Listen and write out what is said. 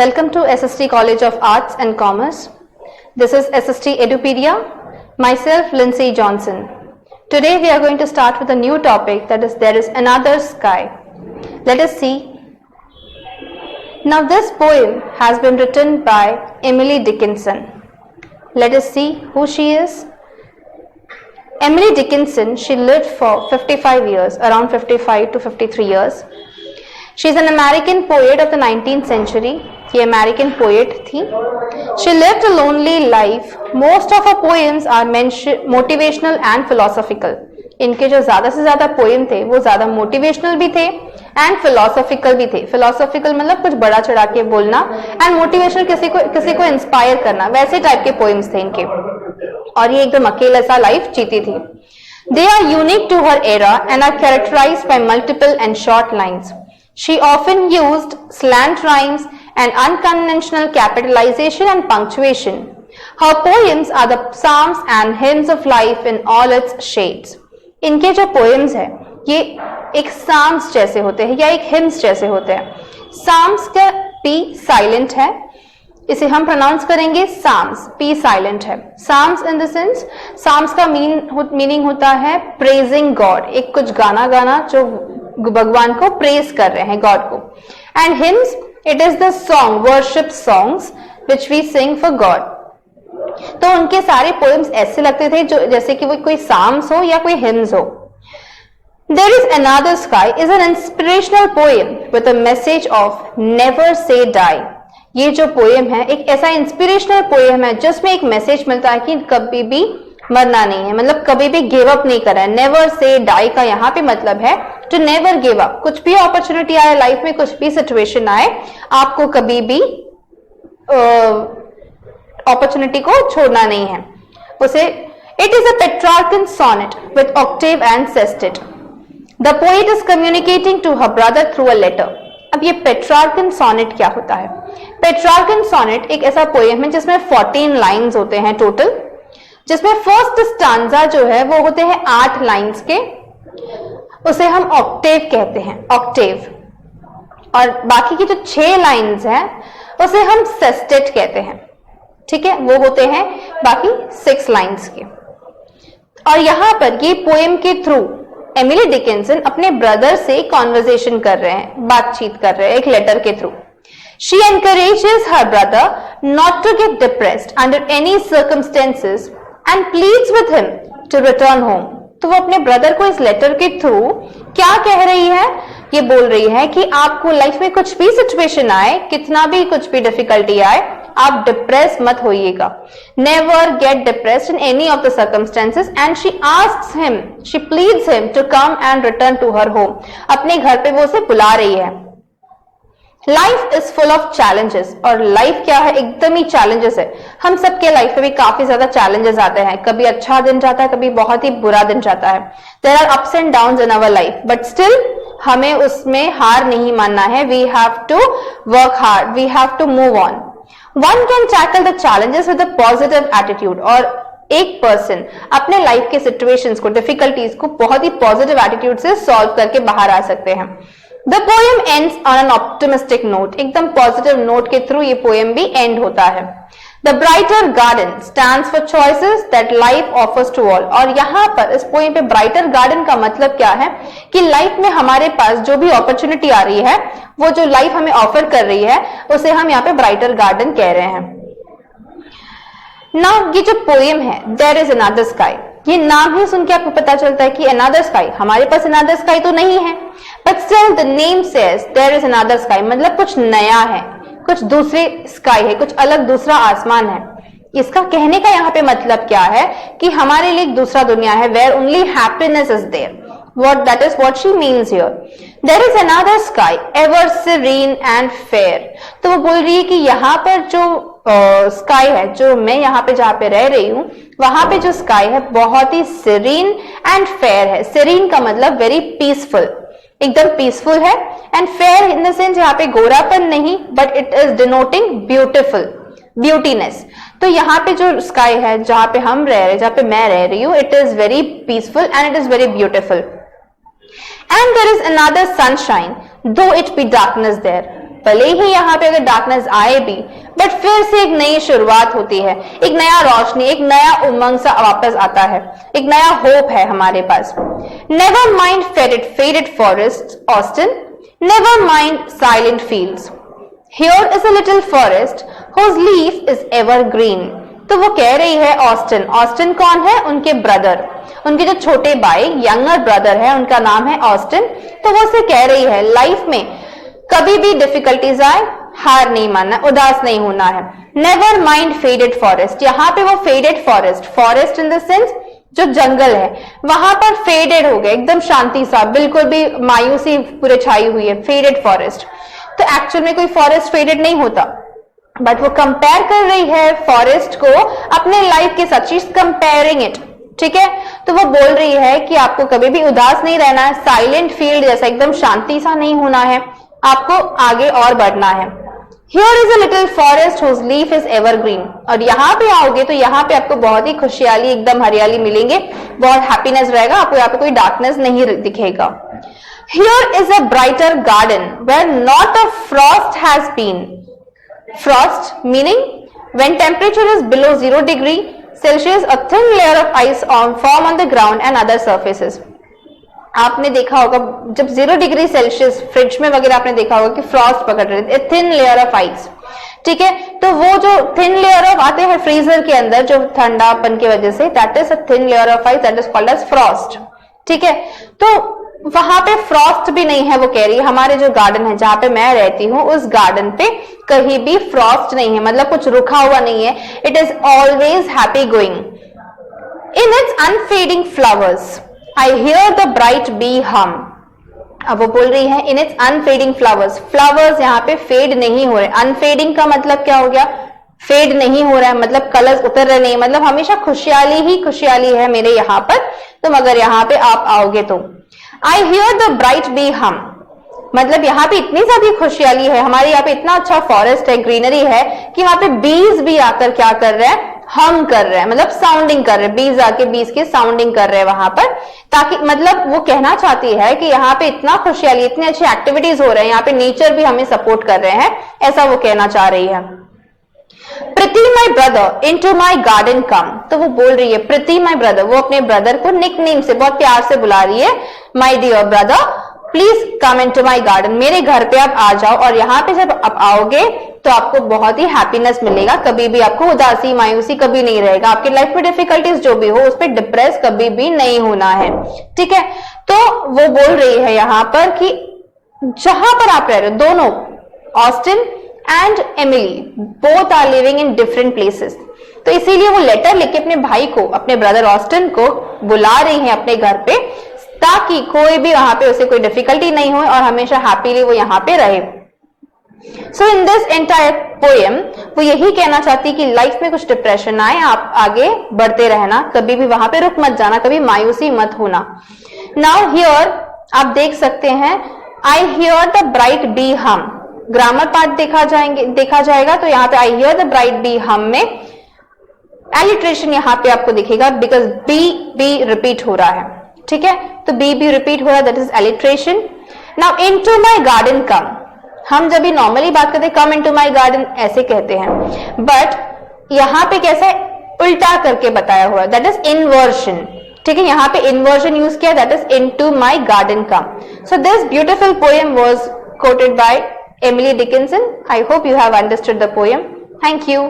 Welcome to SST College of Arts and Commerce. This is SST Edupedia. Myself, Lindsay Johnson. Today we are going to start with a new topic, that is There is Another Sky. Let us see. Now this poem has been written by Emily Dickinson. Let us see who she is. Emily Dickinson, she lived for 55 years, around 55 to 53 years. She is an American poet of the 19th century. ये American poet थी. She lived a lonely life. Most of her poems are motivational and philosophical. इनके जो ज़्यादा से ज़्यादा poem थे वो ज़्यादा मोटिवेशनल भी थे एंड फिलोसॉफिकल भी थे. फिलोसॉफिकल मतलब कुछ बड़ा चढ़ा के बोलना एंड मोटिवेशनल किसी को इंस्पायर करना, वैसे टाइप के पोएम्स थे इनके. और ये एकदम अकेला सा लाइफ जीती थी. They are unique to her era and are characterized by multiple and short lines. She often used slant rhymes and unconventional capitalization and punctuation. Her poems are the psalms and hymns of life in all its shades. इनके जो poems है ये एक psalms जैसे होते हैं या एक hymns जैसे होते हैं. Psalms का P silent है, इसे हम pronounce करेंगे psalms. P silent है. Psalms in the sense, psalms का meaning होता है praising God. एक कुछ गाना जो भगवान को प्रेज कर रहे हैं, गॉड को. And hymns, it is the song, worship songs which we sing for God. तो उनके सारे पोएम्स ऐसे लगते थे जो जैसे कि वो कोई साम्स हो या कोई हिम्स हो. There is another sky is an inspirational poem with a message of never say die. ये जो पोएम है एक ऐसा इंस्पिरेशनल पोएम है जिसमें एक मैसेज मिलता है कि कभी भी मरना नहीं है, मतलब कभी भी गिव अप नहीं करना है. नेवर से डाई का यहाँ पे मतलब है टू नेवर गिव अप. कुछ भी अपॉर्चुनिटी आए लाइफ में, कुछ भी सिचुएशन आए, आपको कभी भी अपॉर्चुनिटी को छोड़ना नहीं है. उसे it is a Petrarchan sonnet with octave and sestet. The poet is communicating to her brother through a letter. अब ये पेट्रार्कन सोनेट क्या होता है? पेट्रार्कन सोनेट एक ऐसा पोएम है जिसमें 14 लाइन्स होते हैं टोटल, जिसमें फर्स्ट स्टांजा जो है वो होते हैं 8 लाइन्स के. उसे हम ऑक्टेव कहते हैं, ऑक्टेव. और बाकी की जो 6 लाइन्स हैं उसे हम सेस्टेट कहते हैं. ठीक है, वो होते हैं बाकी 6 लाइन्स के. और यहां पर ये पोएम के थ्रू एमिली डिकिंसन अपने ब्रदर से कॉन्वर्सेशन कर रहे हैं, बातचीत कर रहे हैं एक लेटर के through. She encourages her brother not to get depressed under any circumstances and pleads with him to return home. तो वो अपने ब्रदर को इस लेटर के थ्रू क्या कह रही है? ये बोल रही है कि आपको लाइफ में कुछ भी सिचुएशन आए, कितना भी कुछ भी डिफिकल्टी आए, आप डिप्रेस मत होइएगा. Never get depressed in any of the circumstances. And she asks him, she pleads him to come and return to her home. अपने घर पे वो उसे बुला रही है. Life is full of challenges. और लाइफ क्या है? एकदम ही चैलेंजेस है. हम सबके लाइफ में भी काफी ज्यादा चैलेंजेस आते हैं. कभी अच्छा दिन जाता है, कभी बहुत ही बुरा दिन जाता है. There are ups and downs in our life, but still हमें उसमें हार नहीं मानना है. We have to work hard, we have to move on. One can tackle the challenges with a positive attitude. और एक पर्सन अपने लाइफ के सिचुएशंस को, डिफिकल्टीज को बहुत ही पॉजिटिव एटीट्यूड से सॉल्व करके बाहर आ सकते हैं. The poem ends on an optimistic note. एकदम पॉजिटिव नोट के थ्रू ये पोएम भी एंड होता है. The brighter garden stands for choices that life offers to all. और यहाँ पर इस पोएम पे ब्राइटर गार्डन का मतलब क्या है कि लाइफ में हमारे पास जो भी अपॉर्चुनिटी आ रही है, वो जो लाइफ हमें ऑफर कर रही है, उसे हम यहाँ पे ब्राइटर गार्डन कह रहे हैं. Now ये जो पोएम है There is Another Sky, ये नाम ही सुन के आपको पता चलता है कि अनदर स्काई. हमारे पास अनदर स्काई तो नहीं है, but still the name says there is another sky. मतलब कुछ नया है, कुछ दूसरी स्काई है, कुछ अलग दूसरा आसमान है. इसका कहने का यहाँ पे मतलब क्या है कि हमारे लिए एक दूसरा दुनिया है, where only happiness is there. That is what she means here. There is another sky, ever serene and fair. तो वो बोल रही है कि यहाँ पर जो स्काई है, जो मैं यहाँ पे जहाँ पे रह रही हूँ, वहां पे जो स्काई है बहुत ही सीरीन एंड फेयर है. सीरीन का मतलब वेरी पीसफुल, एकदम पीसफुल है. And fair in the sense यहाँ पे गोरापन नहीं, but it is denoting beautiful, beautiness. तो यहाँ पे जो स्काई है जहाँ पे हम रह रहे, जहाँ पे मैं रह रही हूँ, it is very peaceful and it is very beautiful. And there is another sunshine, though it be darkness there. भले ही यहाँ पे अगर डार्कनेस आए भी, बट फिर से एक नई शुरुआत होती है, एक नया रोशनी, एक नया उमंग सा वापस आता है, एक नया होप है हमारे पास। Never mind faded forest Austin, never mind silent fields, here is a little forest whose leaf is evergreen। तो वो कह रही है ऑस्टिन, ऑस्टिन कौन है? उनके ब्रदर, उनके जो छोटे भाई यंगर ब्रदर है, उनका नाम है ऑस्टिन। तो वो से कह रही है लाइफ में कभी भी डिफिकल्टीज आए, हार नहीं मानना, उदास नहीं होना है। नेवर माइंड फेडेड फॉरेस्ट, यहाँ पे वो faded forest, forest in the sense जो जंगल है, वहां पर फेडेड हो गया, एकदम शांति सा, बिल्कुल भी मायूसी पूरे छाई हुई है, फेडेड फॉरेस्ट। तो एक्चुअल में कोई फॉरेस्ट फेडेड नहीं होता, बट वो कंपेयर कर रही है फॉरेस्ट को अपने लाइफ के साथ, शी इज कंपेयरिंग इट, ठीक है। तो वो बोल रही है कि आपको कभी भी उदास नहीं रहना है, साइलेंट फील्ड जैसा एकदम शांति सा नहीं होना है, आपको आगे और बढ़ना है। Here is a little forest whose leaf is evergreen। और यहाँ पे आओगे तो यहाँ पे आपको बहुत ही खुशहाली, एकदम हरियाली मिलेंगे, बहुत हैप्पीनेस रहेगा, आपको यहाँ पे कोई डार्कनेस नहीं दिखेगा। Here is a brighter garden where not a frost has been। Frost meaning when temperature is below 0 degree Celsius, a thin layer of ice form on the ground and other surfaces। आपने देखा होगा जब 0 degree Celsius fridge में वगैरह आपने देखा होगा कि फ्रॉस्ट पकड़ रहे थे, थिन लेयर ऑफ आइस, ठीक है। तो वो जो थिन लेयर ऑफ आते हैं फ्रीजर के अंदर जो ठंडापन की वजह से, that is a thin layer of ice, that is called edge frost, ठीक है। तो वहां पे फ्रॉस्ट भी नहीं है, वो कह रही है हमारे जो गार्डन है जहां पे मैं रहती हूँ उस गार्डन पे कहीं भी फ्रॉस्ट नहीं है, मतलब कुछ रुका हुआ नहीं है, it is always happy going. In its unfading flowers I hear the bright bee hum। अब वो बोल रही है इन इट्स अनफेडिंग फ्लावर्स, फ्लावर्स यहाँ पे फेड नहीं हो रहे। अनफेडिंग का मतलब क्या हो गया? फेड नहीं हो रहा है, मतलब कलर्स उतर रहे नहीं, मतलब हमेशा खुशहाली ही खुशहाली है मेरे यहाँ पर। तो मगर यहाँ पे आप आओगे तो I hear the bright bee hum, मतलब यहाँ पे इतनी ज्यादा खुशहाली है, हमारे यहाँ पे इतना अच्छा फॉरेस्ट है, ग्रीनरी है कि वहां पे बीज भी आकर क्या कर रहे हैं? हम कर रहे हैं, मतलब साउंडिंग कर रहे हैं, बीज आके बीज की साउंडिंग कर रहे हैं वहां पर, ताकि मतलब वो कहना चाहती है कि यहाँ पे इतना खुशहाली, इतनी अच्छी एक्टिविटीज हो रहे हैं, यहाँ पे नेचर भी हमें सपोर्ट कर रहे हैं, ऐसा वो कहना चाह रही है। Pretty my brother into my garden come. तो वो बोल रही है प्रीति माई ब्रदर, वो अपने ब्रदर को निकनेम से बहुत प्यार से बुला रही है, my dear brother please come into my garden, मेरे घर पे आप आ जाओ। और यहाँ पे जब आप आओगे तो आपको बहुत ही हैप्पीनेस मिलेगा, कभी भी आपको उदासी मायूसी कभी नहीं रहेगा, आपकी लाइफ में डिफिकल्टीज जो भी हो उस पर डिप्रेस कभी भी नहीं होना है, ठीक है। तो वो बोल रही है यहाँ पर कि जहां पर आप रह रहे हो, दोनों Austin and Emily both are living in different places, तो इसीलिए वो लेटर लिख के अपने भाई को, अपने ब्रदर ऑस्टिन को बुला रही है अपने घर पे, ताकि कोई भी वहां पे उसे कोई डिफिकल्टी नहीं हो और हमेशा हैप्पीली वो यहाँ पे रहे। सो इन दिस एंटायर पोएम वो यही कहना चाहती कि लाइफ में कुछ डिप्रेशन आए, आप आगे बढ़ते रहना, कभी भी वहां पे रुक मत जाना, कभी मायूसी मत होना। नाउ हियर आप देख सकते हैं I hear the bright bee hum, grammar part देखा जाएगा तो यहाँ पे I hear the bright bee hum में एलिट्रेशन यहाँ पे आपको दिखेगा, बिकॉज बी रिपीट हो रहा है, ठीक है। तो बी रिपीट हो रहा है, that is alliteration. Now into my garden come, हम जब भी नॉर्मली बात करते हैं कम इनटू माय गार्डन ऐसे कहते हैं, बट यहाँ पे कैसा है? उल्टा करके बताया हुआ, दैट इज इनवर्शन, ठीक है। यहाँ पे इनवर्शन यूज किया, that is into my garden come. So this beautiful poem was quoted by Emily Dickinson। I hope you have understood the poem. Thank you.